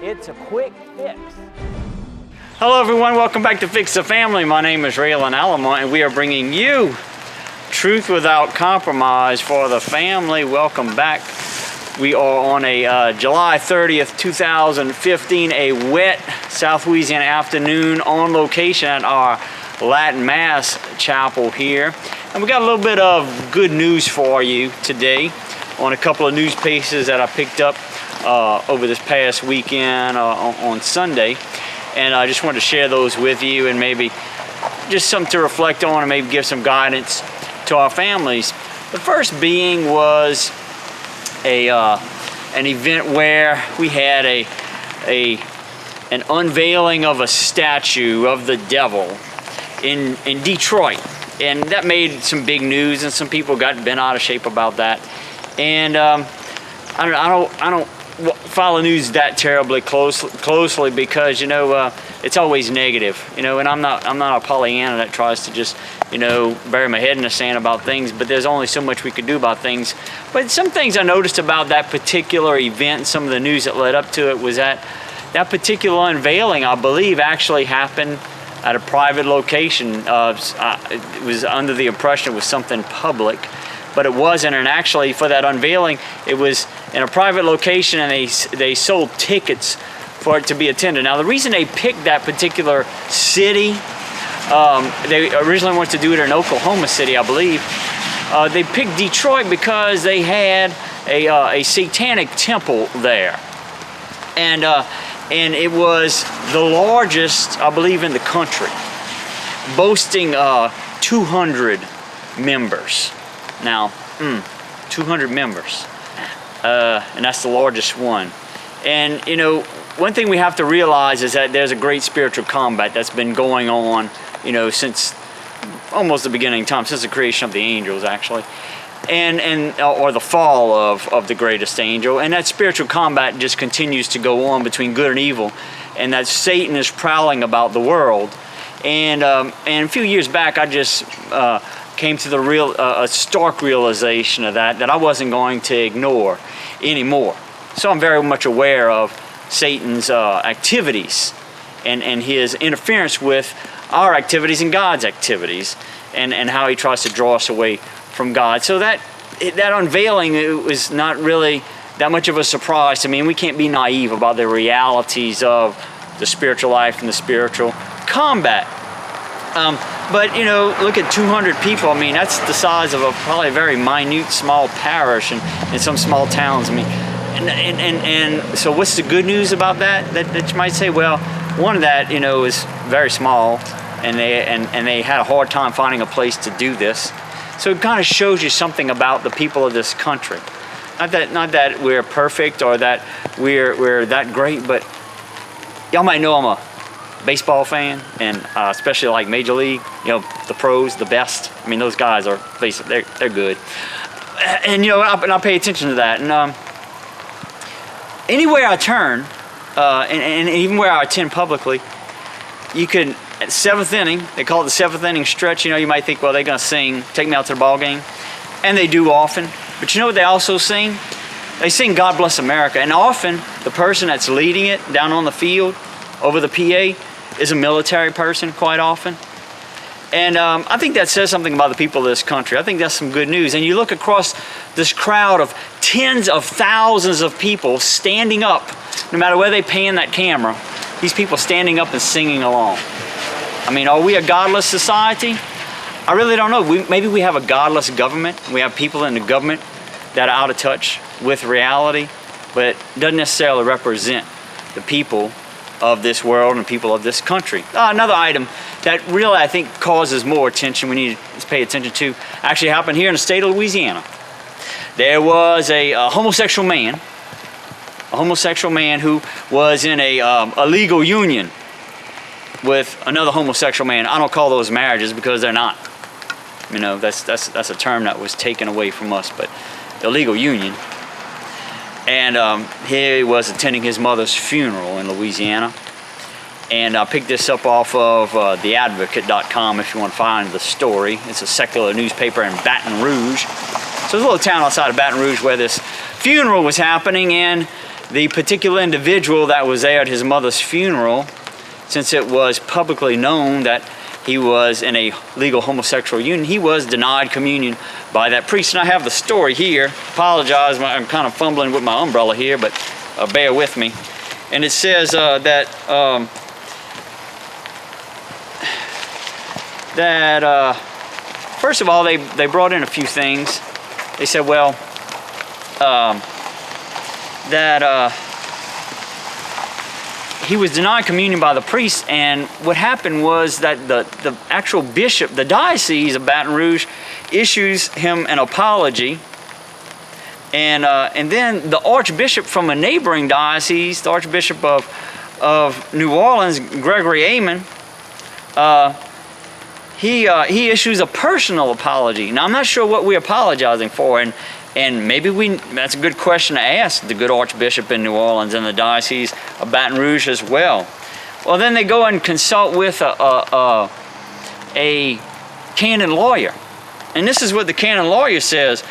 It's a quick fix. Hello everyone, welcome back to Fix the Family. My name is Raylan Alleman and we are bringing you truth without compromise for the family. Welcome back. We are on a July 30th, 2015, a wet South Louisiana afternoon on location at our Latin Mass chapel here. And we got a little bit of good news for you today on a couple of news pieces that I picked up over this past weekend on Sunday. And I just wanted to share those with you and maybe just something to reflect on and maybe give some guidance to our families. The first being was an event where we had an unveiling of a statue of the devil in Detroit, and that made some big news, and some people got bent out of shape about that. And I don't follow news that terribly closely because it's always negative, and I'm not a Pollyanna that tries to just bury my head in the sand about things, but there's only so much we could do about things. But some things I noticed about that particular event, some of the news that led up to it, was that particular unveiling, I believe, actually happened at a private location. It was under the impression it was something public, but it wasn't. And actually, for that unveiling, it was in a private location, and they sold tickets for it to be attended. Now, the reason they picked that particular city, they originally wanted to do it in Oklahoma City, I believe. They picked Detroit because they had a satanic temple there, and it was the largest, I believe, in the country, boasting 200 members. Now, 200 members, and that's the largest one. And one thing we have to realize is that there's a great spiritual combat that's been going on, since almost the beginning of time, since the creation of the angels, actually, or the fall of the greatest angel. And that spiritual combat just continues to go on between good and evil, and that Satan is prowling about the world. And a few years back, I just came to a stark realization of that I wasn't going to ignore anymore. So I'm very much aware of Satan's activities and his interference with our activities and God's activities, and how he tries to draw us away from God. So that unveiling, it was not really that much of a surprise to me, and we can't be naive about the realities of the spiritual life and the spiritual combat. But look at 200 people. I mean, that's the size of probably a very minute, small parish in some small towns. I mean, and so what's the good news about that? That you might say, well, one of that is very small, and they had a hard time finding a place to do this. So it kind of shows you something about the people of this country. Not that we're perfect or that we're that great, but y'all might know I'm a baseball fan, and especially like Major League, the pros, the best. I mean, those guys are basically they're good, and I pay attention to that. And anywhere I turn, and even where I attend publicly, you could, at seventh inning, they call it the seventh inning stretch. You might think, well, they're gonna sing "Take Me Out to the Ball Game," and they do often. But you know what they also sing? They sing "God Bless America," and often the person that's leading it down on the field over the PA is a military person quite often. And I think that says something about the people of this country. I think that's some good news. And you look across this crowd of tens of thousands of people standing up, no matter where they pan that camera, these people standing up and singing along. I mean, are we a godless society? I really don't know. Maybe we have a godless government. We have people in the government that are out of touch with reality, but doesn't necessarily represent the people of this world and people of this country. Another item that really, I think, causes more attention, we need to pay attention to, actually happened here in the state of Louisiana. There was a homosexual man who was in a legal union with another homosexual man. I don't call those marriages because they're not. That's a term that was taken away from us, but illegal union. And he was attending his mother's funeral in Louisiana. And I picked this up off of theadvocate.com if you want to find the story. It's a secular newspaper in Baton Rouge. So it's a little town outside of Baton Rouge where this funeral was happening, and the particular individual that was there at his mother's funeral, since it was publicly known that he was in a legal homosexual union, he was denied communion by that priest. And I have the story here. Apologize, I'm kind of fumbling with my umbrella here, but bear with me. And it says that first of all, they brought in a few things. They said, well, he was denied communion by the priest, and what happened was that the actual bishop, the diocese of Baton Rouge, issues him an apology, and then the archbishop from a neighboring diocese, the Archbishop of New Orleans, Gregory Amen, he issues a personal apology. Now, I'm not sure what we're apologizing for, and maybe that's a good question to ask the good Archbishop in New Orleans and the Diocese of Baton Rouge as well. Well, then they go and consult with a canon lawyer. And this is what the canon lawyer says.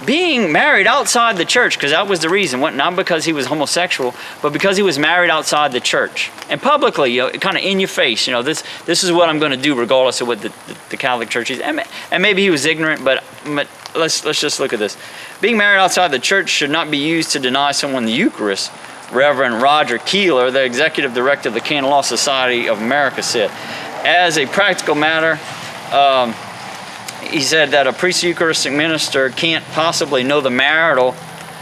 Being married outside the church, because that was the reason, not because he was homosexual, but because he was married outside the church. And publicly, kind of in your face, this is what I'm going to do regardless of what the Catholic Church is. And maybe he was ignorant, but let's just look at this. Being married outside the church should not be used to deny someone the Eucharist, Reverend Roger Keeler, the executive director of the Canon Law Society of America, said. As a practical matter, he said that a priest Eucharistic minister can't possibly know the marital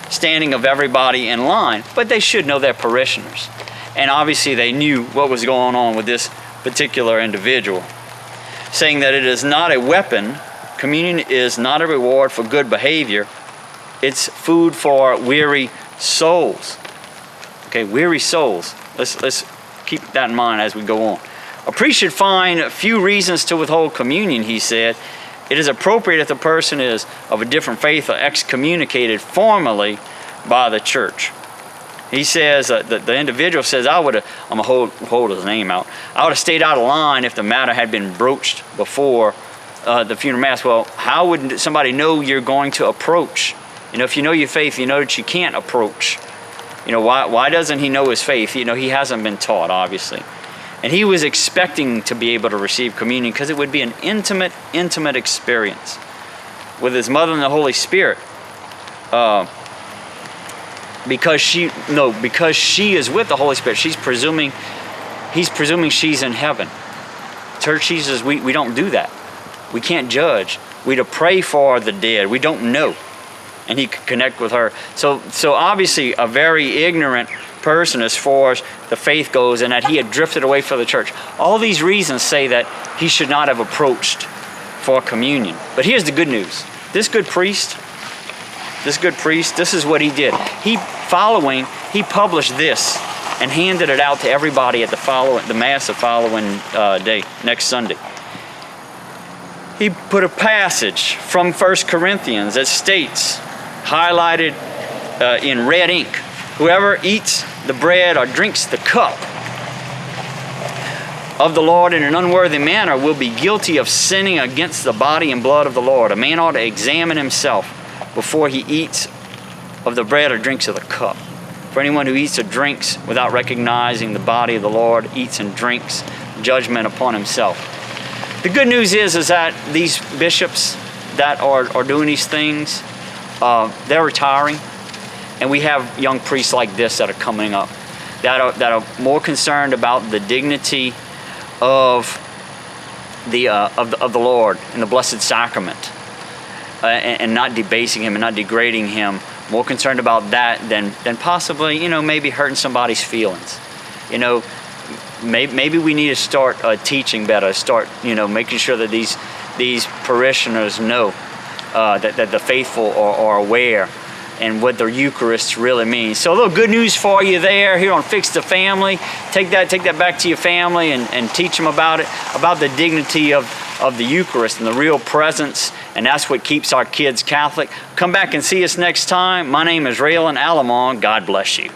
standing of everybody in line, but they should know their parishioners. And obviously they knew what was going on with this particular individual, saying that it is not a weapon. Communion is not a reward for good behavior. It's food for weary souls. Okay, weary souls. Let's keep that in mind as we go on. A priest should find few reasons to withhold communion, he said. It is appropriate if the person is of a different faith or excommunicated formally by the church. He says, the individual says, I'm going to hold his name out. I would have stayed out of line if the matter had been broached before the funeral mass. Well, how would somebody know you're going to approach? If you know your faith, you know that you can't approach. Why doesn't he know his faith? He hasn't been taught, obviously. And he was expecting to be able to receive communion because it would be an intimate experience with his mother and the Holy Spirit. Because she is with the Holy Spirit, he's presuming she's in heaven. Church Jesus, we don't do that. We can't judge. We to pray for the dead. We don't know. And he could connect with her. So obviously a very ignorant person as far as the faith goes, and that he had drifted away from the church. All these reasons say that he should not have approached for communion. But here's the good news. This good priest, this is what he did. He published this and handed it out to everybody at the Mass of following day, next Sunday. He put a passage from 1 Corinthians that states, highlighted in red ink, whoever eats the bread or drinks the cup of the Lord in an unworthy manner will be guilty of sinning against the body and blood of the Lord. A man ought to examine himself before he eats of the bread or drinks of the cup. For anyone who eats or drinks without recognizing the body of the Lord eats and drinks judgment upon himself. The good news is that these bishops that are doing these things, they're retiring. And we have young priests like this that are coming up that are more concerned about the dignity of the Lord and the Blessed Sacrament, and not debasing him and not degrading him. More concerned about that than possibly maybe hurting somebody's feelings. Maybe we need to start teaching better. Start making sure that these parishioners know that the faithful are aware and what the Eucharist really means. So a little good news for you there here on Fix the Family. Take that back to your family and teach them about it, about the dignity of the Eucharist and the real presence, and that's what keeps our kids Catholic. Come back and see us next time. My name is Raylan Alleman. God bless you.